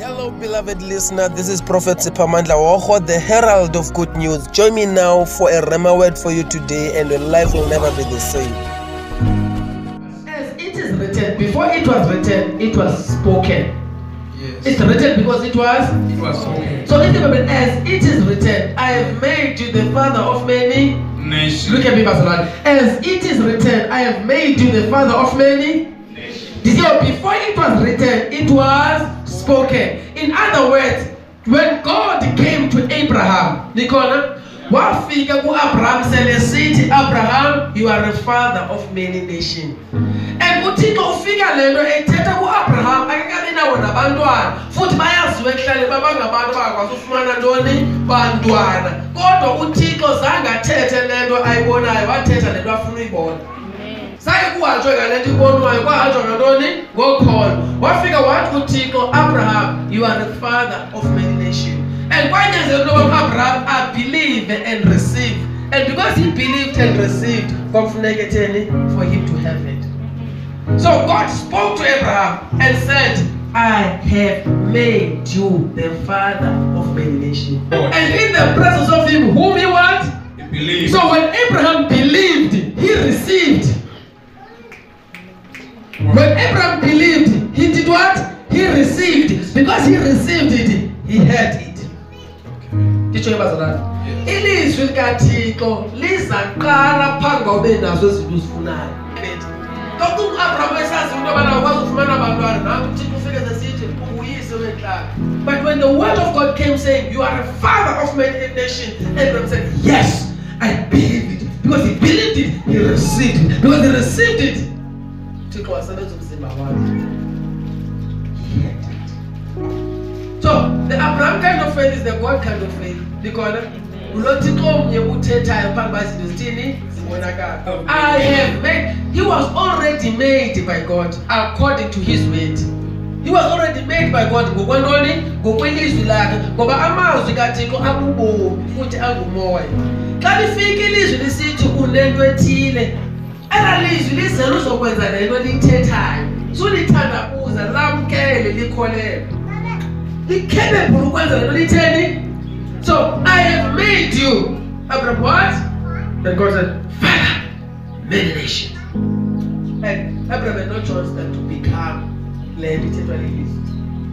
Hello, beloved listener. This is Prophet Sipamandla Woho, the herald of good news. Join me now for a Rhema word for you today, and your life will never be the same. As it is written, before it was written, it was spoken. Yes. It's written because it was spoken. So in the Bible, as it is written, I have made you the father of many nations. Look at me, Pastor Rod. As it is written, I have made you the father of many nations. Before it was written, it was spoken. In other words, when God came to Abraham, Nicola, wafika ku Abraham selesithi, Abraham, you are a father of many nations. And uThixo ufika lento ethetha ku Abraham akekabi nawo nabantwana futhi bayaziwe ehlale babangabantu bakwazi ufumana ntoni bantwana, kodwa uThixo zange athethe lento ayibonayo, wathetha lento afuna uyibona. Saye kuhanjwe ngalento ibonwayo kwahanjwa ngantoni ngokholo. Wafika wathi uThixo, Abraham, you are the father of many nations. And kwanyanzeleka ukuba Abraham believe and receive. And because he believed and received, kwamfuneka etheni for him to have it. So God spoke to Abraham and said, I have made you the father of many nations. And in the presence of him whom he what? He believed. So when Abraham believed, he received. When Abraham believed, he did what? He received. Because he received it, he had it. Ilizwi likaThixo lizaqala phambi kokuba ube nazo izinto uzifunayo. Kodwa uAbraham esazi into abana ukwazi ukufumana abantwana, nawe uThixo ufike sesithi uyise wenhlaka. But when the word of God came saying, you are a father of many nations, Abraham said, yes, I believe it. Because he believed it, he received it. Because he received it, Thixo wasebenza umzimba wakhe. He had it. So the Abraham kind of faith is the God kind of faith. Because I have made. He was already made by God according to his word. He was already made by God. Ngokwelizwi lakhe ngoba amazwi kaThixo abubomi futhi angumoya. Xa lifika ilizwi lisithi unento ethile, elalizwi lizela uzokwenza lento lithethayo. Sulithandabuza lamkele likholele. Capable ukwenza lento litheni. So I have made you, Abraham, what? Then God said, Father, many nations. And Abraham had no choice than to become land.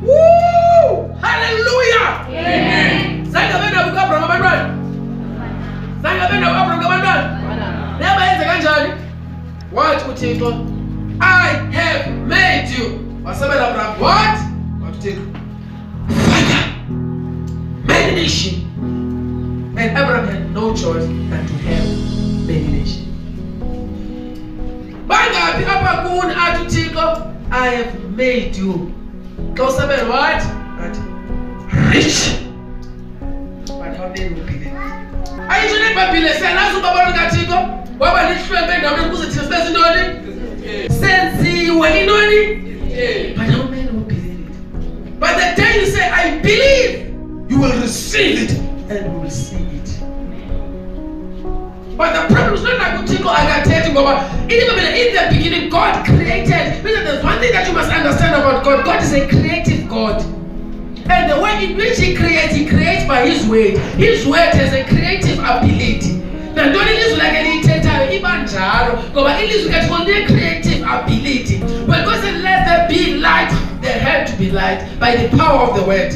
Woo! Hallelujah! Amen. What uThixo? I have made you. Abraham, what? What uThixo? Father, many nations. And Abraham had no choice than to have many nations. Bangapi apha kuni athi uThixo, I have made you. Kawusabela what? Athi rich. But how many will believe? Ayitshoni eBhayibhile siyalazi ubabalo kaThixo waba lihlwembe endaweni ukuze thina sibe sintoni? Senziwe inoni? But how many will believe it? But the day you say, I believe, you will receive it and you will see it. But the problem is not like Uthixo akathethi ngoba in the beginning God created. Because there's one thing that you must understand about God. God is a creative God. And the way in which he creates by his word. His word has a creative ability. Now don't ilizwi like elithethayo ibanjalo ngoba ilizwi kaThixo line creative ability. When God said let there be light, there had to be light by the power of the word.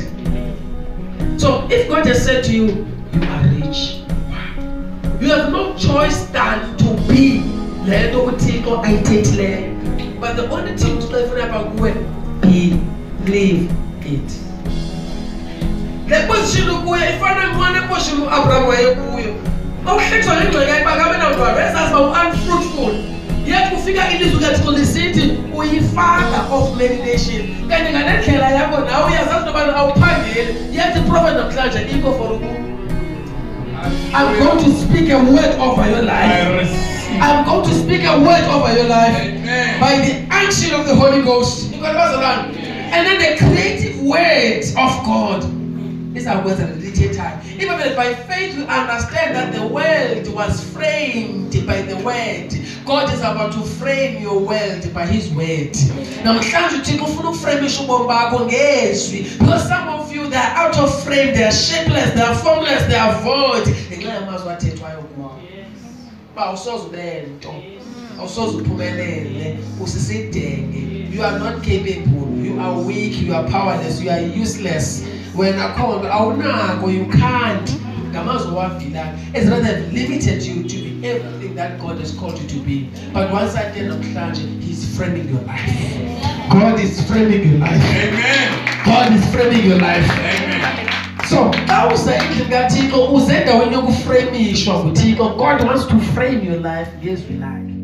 So if God has said to you, you are rich, you have no choice than to be led over Thixo ayithethileyo. But the only thing to live about kuwe, believe it. Le position ukuyo ifana ngone position uAbraham wayekuyo. Awuhlexwa ngengxeke ayibakabe nawudwa esazi ba unfruitful. Yet kufika ilizwi kaThixo lisithi uyi-father of many nations. Kanti ngalendlela yakho nawe uyazazi nobana awuphangeli. Yet iprofeti namhlanje ikho for ukuyo. I'm going to speak a word over your life. I'm going to speak a word over your life. Amen. By the action of the Holy Ghost. And then the creative words of God. These are words that are little time. Even by faith we understand that the world was framed by the word. God is about to frame your world by His word. Namhlanje uThixo ufuna ukuframeisha ubomi bakho ngezwi. Because some of you, they are out of frame, they are shapeless, they are formless, they are void. Ngenxa yamazwi athethwayo kuwo. Ba awusoze ube nto. Awusoze uphumelele, usisidenge. You are not capable, you are weak, you are powerless, you are useless. When I call, awunako, you can't. Ngamazwi wavila. It's not have limited you to be everything that God has called you to be. But once again, namhlanje, He's framing your life. God is framing your life. Amen. God is framing your life. Amen. So, how uza endlini kaThixo uze endaweni yokuframishwa nguThixo. God wants to frame your life ngezwi lakhe.